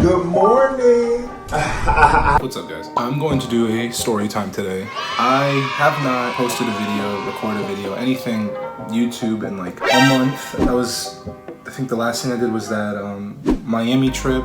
Good morning. What's up, guys? I'm going to do a story time today. I have not posted a video, recorded a video, anything YouTube in like a month. I think the last thing I did was that Miami trip.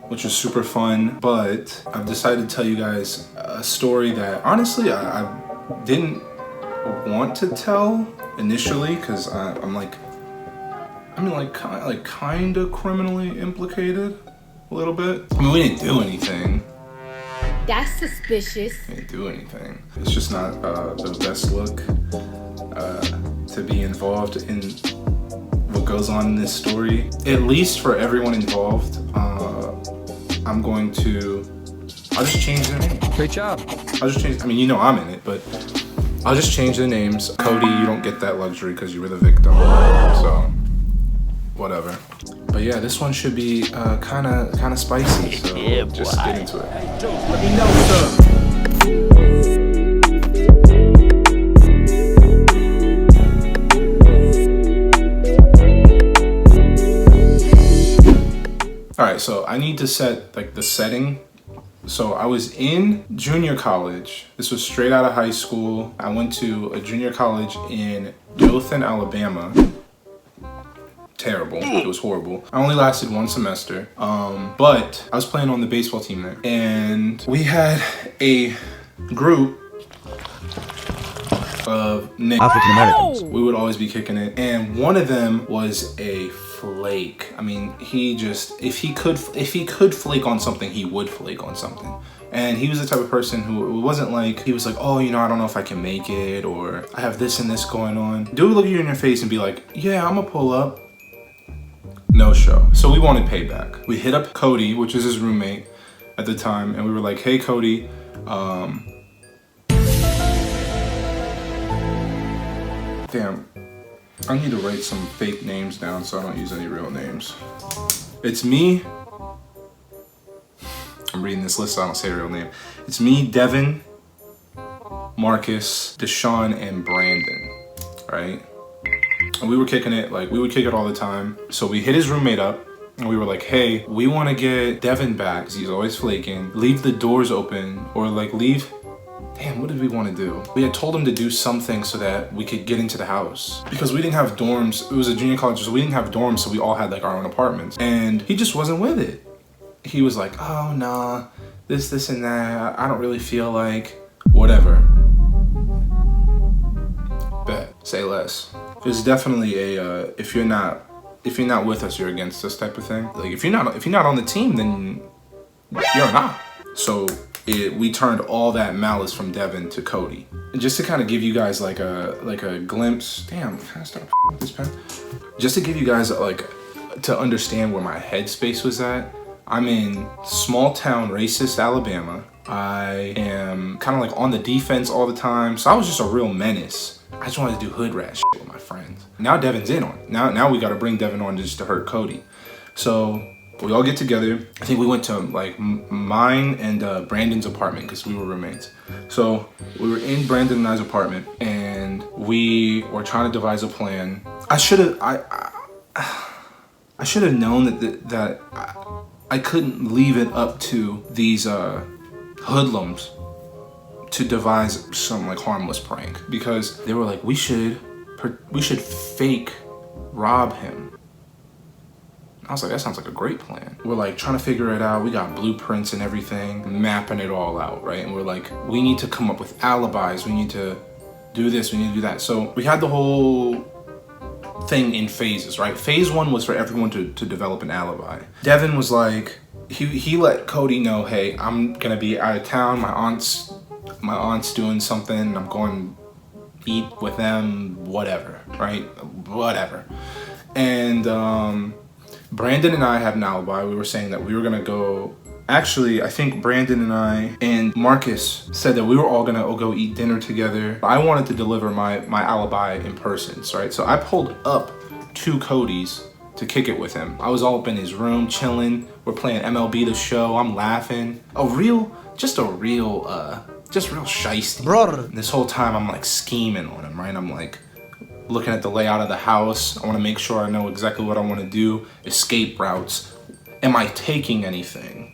Which was super fun, but I've decided to tell you guys a story that honestly I didn't want to tell initially, because I'm kind of criminally implicated a little bit. I mean, we didn't do anything. That's suspicious. We didn't do anything. It's just not the best look to be involved in what goes on in this story. At least for everyone involved. I'll just change their name. Great job. I mean, you know I'm in it, but I'll just change their names. Cody, you don't get that luxury because you were the victim, so whatever. But yeah, this one should be kind of spicy, so Yeah, just boy. get into it. Let me know what's up. All right, so I need to set like the setting. So I was in junior college. This was straight out of high school. I went to a junior college in Dothan, Alabama. Terrible. It was horrible. I only lasted one semester, but I was playing on the baseball team there. And we had a group of African Americans. we would always be kicking it, and one of them was a flake. I mean, if he could flake on something, he would flake on something. And he was the type of person who, it wasn't like he was like, oh, you know, I don't know if I can make it, or I have this and this going on. Dude would look at you in your face and be like, yeah, I'm gonna pull up. No show. So we wanted payback. We hit up Cody, which is his roommate at the time, and we were like, hey Cody, damn, I need to write some fake names down so I don't use any real names. It's me. I'm reading this list so I don't say a real name. It's me, Devin, Marcus, Deshaun, and Brandon, right? And we were kicking it, like we would kick it all the time. So we hit his roommate up and we were like, hey, we want to get Devin back because he's always flaking. Leave the doors open, or like leave. Damn, what did we want to do? We had told him to do something so that we could get into the house. Because we didn't have dorms. It was a junior college, so we didn't have dorms, so we all had like our own apartments. And he just wasn't with it. He was like, oh, nah, this and that. I don't really feel like, whatever. Bet, say less. There's definitely a, if you're not with us, you're against us type of thing. Like if you're not on the team, then you're not. So we turned all that malice from Devin to Cody. And just to kind of give you guys like a glimpse. Damn, can I stop with this pen? Just to give you guys like to understand where my headspace was at. I'm in small town racist Alabama. I am kind of like on the defense all the time. So I was just a real menace. I just wanted to do hood rat shit with my friends. Now Devin's in on it. Now we got to bring Devin on just to hurt Cody. So we all get together. I think we went to like mine and Brandon's apartment because we were roommates. So we were in Brandon and I's apartment and we were trying to devise a plan. I should have known that I couldn't leave it up to these hoodlums to devise some like harmless prank, because they were like, we should fake rob him. I was like, that sounds like a great plan. We're like trying to figure it out. We got blueprints and everything, mapping it all out, right? And we're like, we need to come up with alibis. We need to do this, we need to do that. So we had the whole thing in phases, right? Phase one was for everyone to develop an alibi. Devin was like, he let Cody know, hey, I'm gonna be out of town. My aunt's doing something. I'm going to eat with them, whatever, right? Whatever. And Brandon and I had an alibi. We were saying that we were gonna go. Actually, I think Brandon and I and Marcus said that we were all gonna go eat dinner together. I wanted to deliver my alibi in person, right? So I pulled up to Cody's to kick it with him. I was all up in his room chilling. We're playing MLB The Show. I'm laughing. Just real shiesty. Brother. And this whole time I'm like scheming on him, right? I'm like looking at the layout of the house. I want to make sure I know exactly what I want to do. Escape routes. Am I taking anything?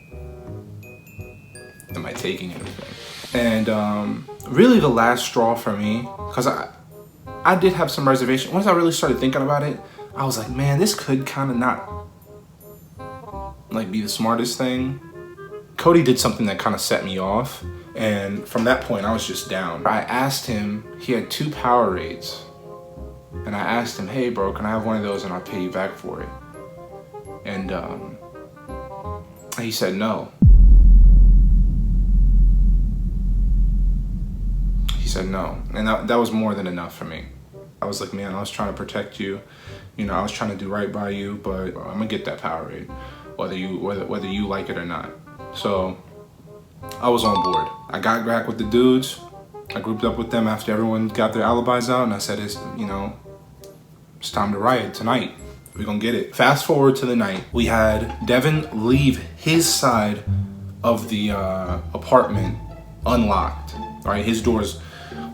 And really the last straw for me, because I did have some reservation. Once I really started thinking about it, I was like, man, this could kind of not like be the smartest thing. Cody did something that kind of set me off, and from that point I was just down. I asked him, he had 2 Powerades, and I asked him, hey bro, can I have one of those and I'll pay you back for it? And he said no. He said no, and that was more than enough for me. I was like, man, I was trying to protect you. You know, I was trying to do right by you, but I'm gonna get that Powerade, whether you like it or not. So I was on board. I got back with the dudes. I grouped up with them after everyone got their alibis out, and I said, it's time to riot tonight. We're gonna get it. Fast forward to the night. We had Devin leave his side of the apartment unlocked. All right, his door's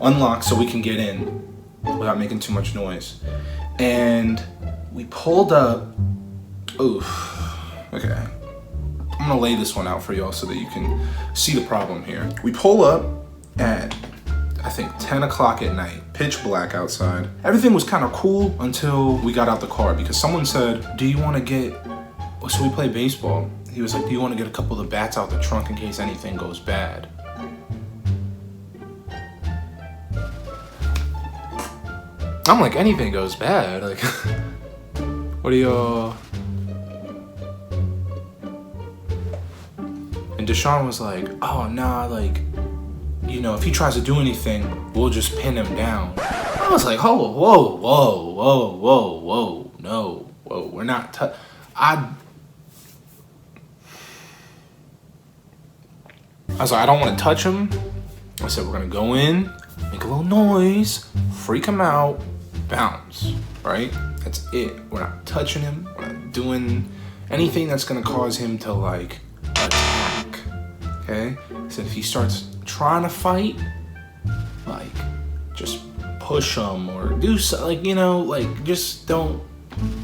unlocked so we can get in without making too much noise. And we pulled up. Oof. Okay. I'm gonna lay this one out for y'all so that you can see the problem here. We pull up at, I think, 10 o'clock at night, pitch black outside. Everything was kind of cool until we got out the car because someone said, do you want to get, so we play baseball. He was like, do you want to get a couple of the bats out the trunk in case anything goes bad? I'm like, anything goes bad? Like, what do y'all? And Deshaun was like, oh, nah, like, if he tries to do anything, we'll just pin him down. I was like, oh, whoa, we're not, I was like, I don't want to touch him. I said, we're gonna go in, make a little noise, freak him out, bounce, right? That's it. We're not touching him. We're not doing anything that's gonna cause him to like attack, okay? I said if he starts trying to fight, like just push him or do something, like just don't.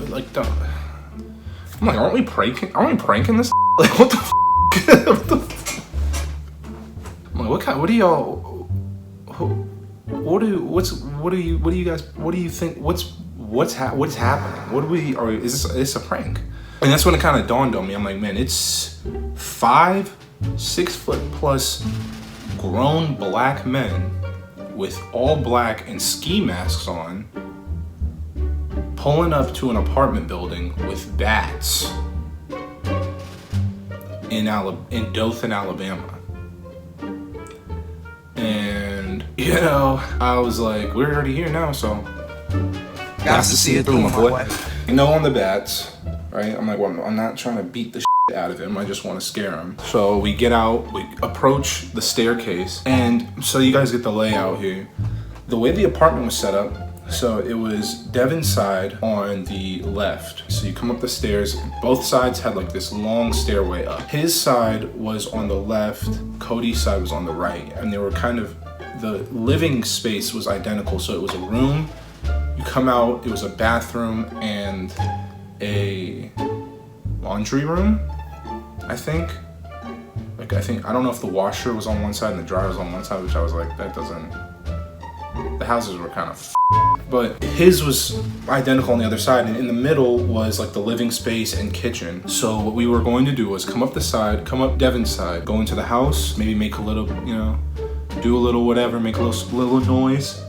I'm like, aren't we pranking this? Like, what the what the I'm like, what do y'all, what do you guys, what do you think, what's happening? Is this a prank? And that's when it kind of dawned on me. I'm like, man, it's 5, 6 foot plus grown black men with all black and ski masks on, pulling up to an apartment building with bats in Dothan, Alabama. And, I was like, we're already here now, so Got to see it through, my boy. No on the bats, right? I'm like, well, I'm not trying to beat the shit out of him. I just want to scare him. So we get out, we approach the staircase. And so you guys get the layout here. The way the apartment was set up, so it was Devin's side on the left. So you come up the stairs, both sides had like this long stairway up. His side was on the left, Cody's side was on the right. And they were the living space was identical. So it was a room, you come out, it was a bathroom and a laundry room, I think. I don't know if the washer was on one side and the dryer was on one side, which I was like, the houses were kind of but his was identical on the other side, and in the middle was like the living space and kitchen. So what we were going to do was come up Devin's side, go into the house, maybe make a little, do a little whatever, make a little noise,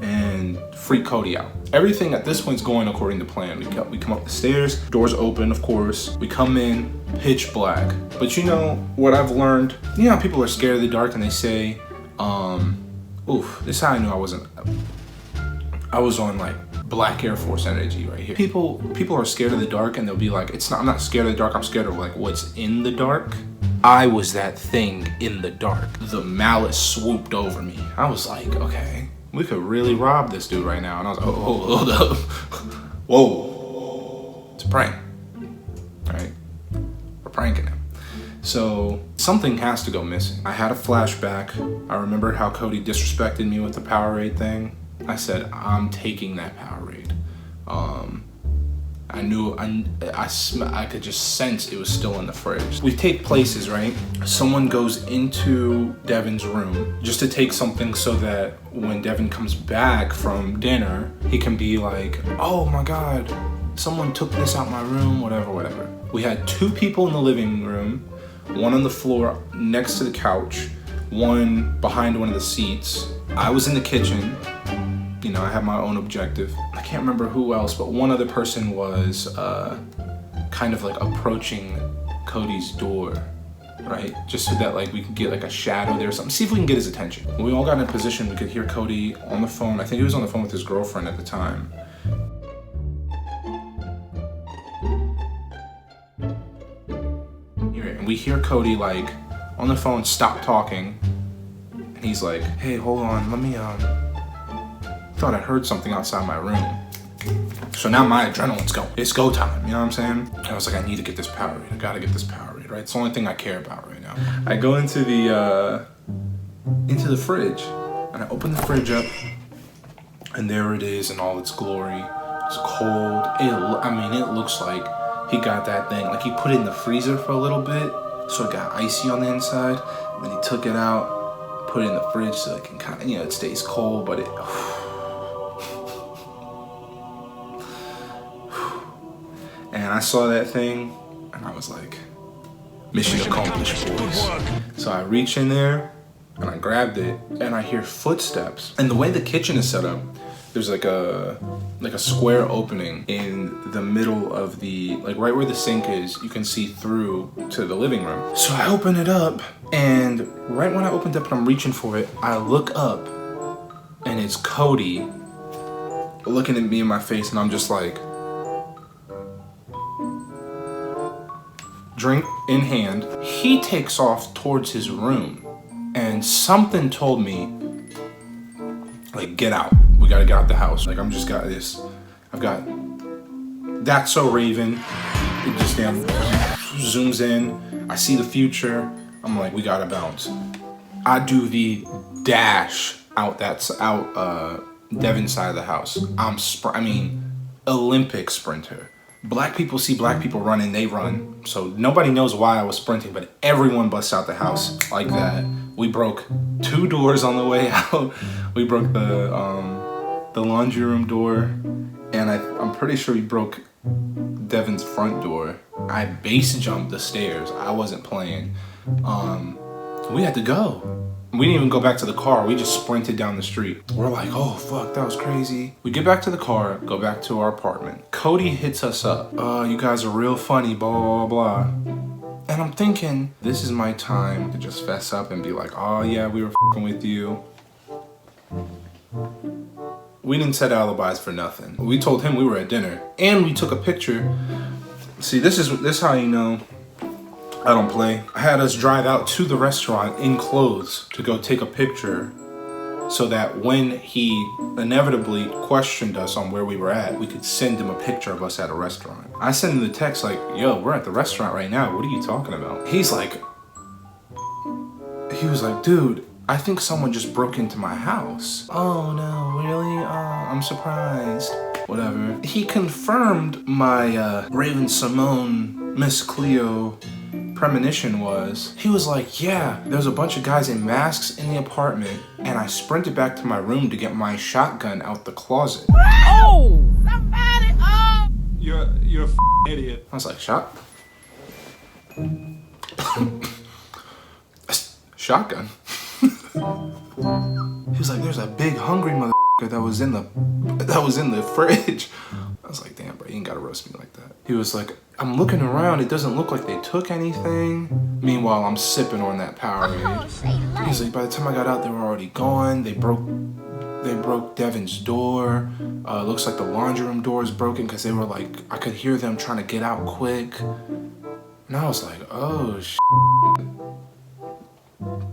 and freak Cody out. Everything at this point is going according to plan. We come up the stairs, doors open, of course. We come in, pitch black. But what I've learned, how people are scared of the dark and they say, oof, this is how I knew I was on like Black Air Force energy right here. People are scared of the dark, and they'll be like, I'm not scared of the dark, I'm scared of like what's in the dark. I was that thing in the dark. The malice swooped over me. I was like, okay, we could really rob this dude right now. And I was like, oh, hold up. Whoa, it's a prank, right? We're pranking him. So something has to go missing. I had a flashback. I remembered how Cody disrespected me with the Powerade thing. I said, I'm taking that Powerade. I knew, I could just sense it was still in the fridge. We take places, right? Someone goes into Devin's room just to take something so that when Devin comes back from dinner, he can be like, oh my God, someone took this out my room, whatever. We had 2 people in the living room, one on the floor next to the couch, one behind one of the seats. I was in the kitchen. You know, I have my own objective. I can't remember who else, but one other person was kind of like approaching Cody's door, right? Just so that like we could get like a shadow there or something. See if we can get his attention. When we all got in a position, we could hear Cody on the phone. I think he was on the phone with his girlfriend at the time. And we hear Cody like on the phone stop talking. And he's like, hey, hold on, let me thought I heard something outside my room. So now my adrenaline's going. It's go time, you know what I'm saying? And I was like, I need to get this Powerade. I gotta get this Powerade, right? It's the only thing I care about right now. I go into the fridge, and I open the fridge up, and there it is in all its glory. It's cold. It looks like he got that thing, like he put it in the freezer for a little bit, so it got icy on the inside, and then he took it out, put it in the fridge so it can kind of, it stays cold, but it... And I saw that thing, and I was like, mission accomplished, boys. So I reach in there, and I grabbed it, and I hear footsteps. And the way the kitchen is set up, there's like a square opening in the middle of the, like right where the sink is, you can see through to the living room. So I open it up, and right when I opened up and I'm reaching for it, I look up, and it's Cody looking at me in my face, and I'm just like, drink in hand. He takes off towards his room, and something told me, like, get out. We gotta get out the house. Like, I've got That's So Raven. It just damn zooms in. I see the future. I'm like, we gotta bounce. I do the dash out Devin's side of the house. Olympic sprinter. Black people see black people running, they run. So nobody knows why I was sprinting, but everyone busts out the house like that. We broke 2 doors on the way out. We broke the laundry room door, and I'm pretty sure we broke Devin's front door. I base jumped the stairs. I wasn't playing. We had to go. We didn't even go back to the car. We just sprinted down the street. We're like, oh, fuck, that was crazy. We get back to the car, go back to our apartment. Cody hits us up. You guys are real funny, blah, blah, blah. And I'm thinking, this is my time to just fess up and be like, oh, yeah, we were fucking with you. We didn't set alibis for nothing. We told him we were at dinner, and we took a picture. See, this is how you know I don't play. I had us drive out to the restaurant in clothes to go take a picture so that when he inevitably questioned us on where we were at, we could send him a picture of us at a restaurant. I sent him the text like, yo, we're at the restaurant right now. What are you talking about? He was like, dude, I think someone just broke into my house. Oh no, really? I'm surprised. Whatever. He confirmed my Raven Simone, Miss Cleo premonition was. He was like, yeah, there's a bunch of guys in masks in the apartment, and I sprinted back to my room to get my shotgun out the closet. Oh! Somebody! Oh! You're a idiot. I was like, shotgun? He was like, there's a big hungry motherfucker that was in the fridge. I was like, damn, bro, you ain't gotta roast me like that. He was like, I'm looking around, it doesn't look like they took anything. Meanwhile, I'm sipping on that Powerade. He's like, by the time I got out, they were already gone. They broke they broke Devin's door. Looks like the laundry room door is broken because they were like, I could hear them trying to get out quick. And I was like, oh shit.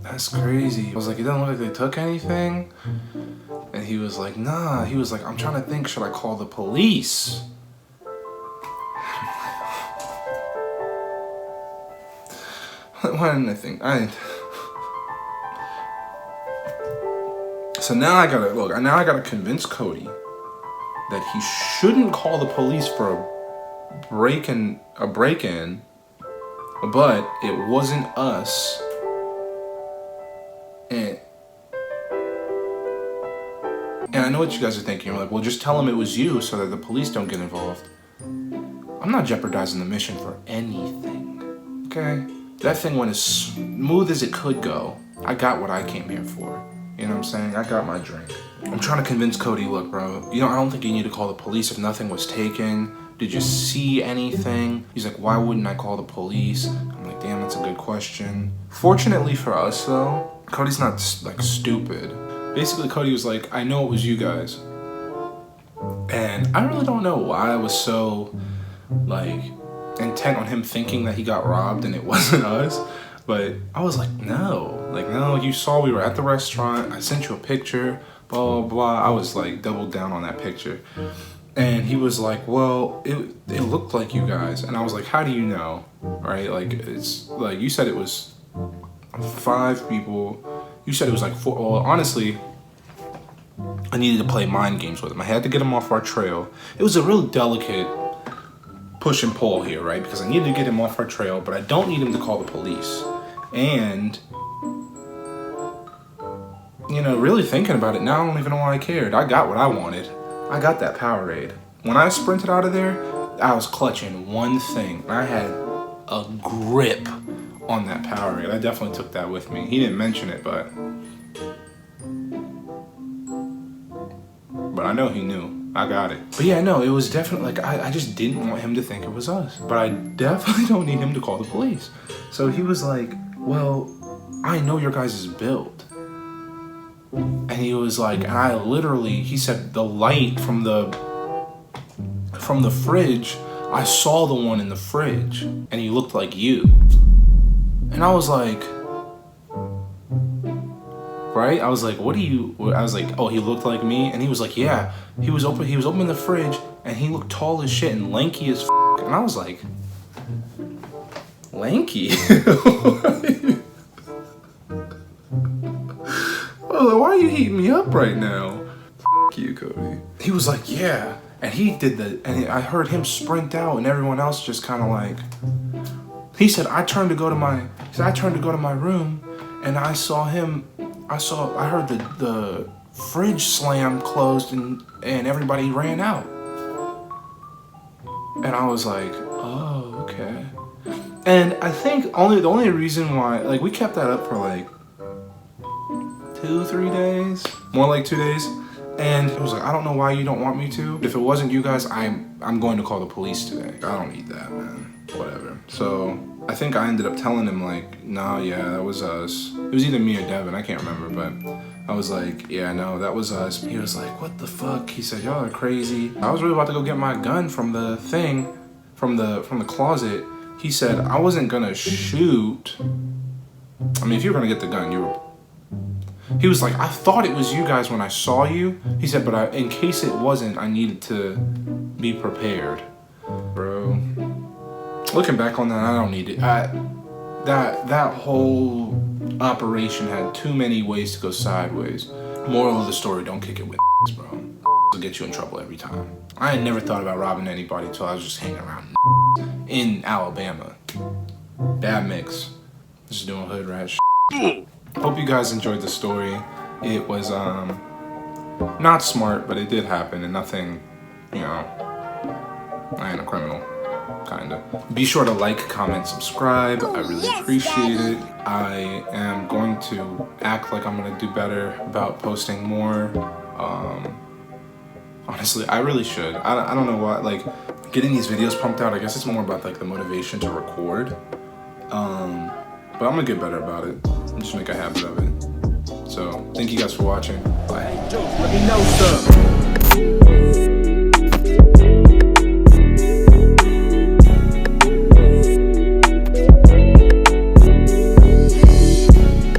That's crazy. I was like, it doesn't look like they took anything. And he was like, nah. He was like, I'm trying to think, should I call the police? Why didn't I think? So now I gotta convince Cody that he shouldn't call the police for a break-in, but it wasn't us. And I know what you guys are thinking. You're like, well, just tell him it was you so that the police don't get involved. I'm not jeopardizing the mission for anything, okay? That thing went as smooth as it could go. I got what I came here for. You know what I'm saying? I got my drink. I'm trying to convince Cody, look, bro, I don't think you need to call the police if nothing was taken. Did you see anything? He's like, why wouldn't I call the police? I'm like, damn, that's a good question. Fortunately for us, though, Cody's not, like, stupid. Basically, Cody was like, I know it was you guys. And I really don't know why I was so, like, intent on him thinking that he got robbed and it wasn't us. But I was like, no, you saw we were at the restaurant. I sent you a picture, blah, blah, blah. I was like, doubled down on that picture. And he was like, well, it looked like you guys. And I was like, how do you know? Right? Like, it's like, you said it was 5 people. You said it was like 4. Well, honestly, I needed to play mind games with him. I had to get him off our trail. It was a real delicate push and pull here, right? Because I needed to get him off our trail, but I don't need him to call the police. And, you know, really thinking about it now, I don't even know why I cared. I got what I wanted. I got that Powerade. When I sprinted out of there, I was clutching one thing. I had a grip on that Powerade. I definitely took that with me. He didn't mention it, but I know he knew. I got it. But yeah, no, it was definitely, like, I just didn't want him to think it was us. But I definitely don't need him to call the police. So he was like, well, I know your guys' build. And he was like, and I literally, he said, the light from the fridge, I saw the one in the fridge, and he looked like you. And I was like, right? I was like, what do you, I was like, oh, he looked like me? And he was like, yeah, he was opening the fridge, and he looked tall as shit and lanky as f***. And I was like, lanky? Well, why are you heating me up right now? F*** you, Cody. He was like, yeah. And he did and I heard him sprint out, and everyone else just kind of like, he said, I turned to go to my room, and I heard the fridge slam closed, and everybody ran out. And I was like, oh, okay. And I think the only reason why, like, we kept that up for like 2-3 days, more like 2 days. And it was like, I don't know why you don't want me to. If it wasn't you guys, I'm going to call the police today. I don't need that, man. Whatever. So I think I ended up telling him like, nah, yeah, that was us. It was either me or Devin, I can't remember, but I was like, yeah, no, that was us. He was like, what the fuck? He said, y'all are crazy. I was really about to go get my gun from the thing, from the closet. He said, I wasn't gonna shoot. I mean, if you were gonna get the gun, he was like, I thought it was you guys when I saw you. He said, but in case it wasn't, I needed to be prepared. Bro, looking back on that, I don't need it. That whole operation had too many ways to go sideways. Moral of the story, don't kick it with bro. Will get you in trouble every time. I had never thought about robbing anybody until I was just hanging around in Alabama. Bad mix. Just doing hood rat shit. Hope you guys enjoyed the story. It was not smart, but it did happen, and nothing, you know, I ain't a criminal, kinda. Be sure to like, comment, subscribe. I really appreciate it. I am going to act like I'm gonna do better about posting more. Honestly, I really should. I don't know why, like, getting these videos pumped out, I guess it's more about like the motivation to record. But I'm gonna get better about it and just make a habit of it. So thank you guys for watching. Bye. Let me know, sir.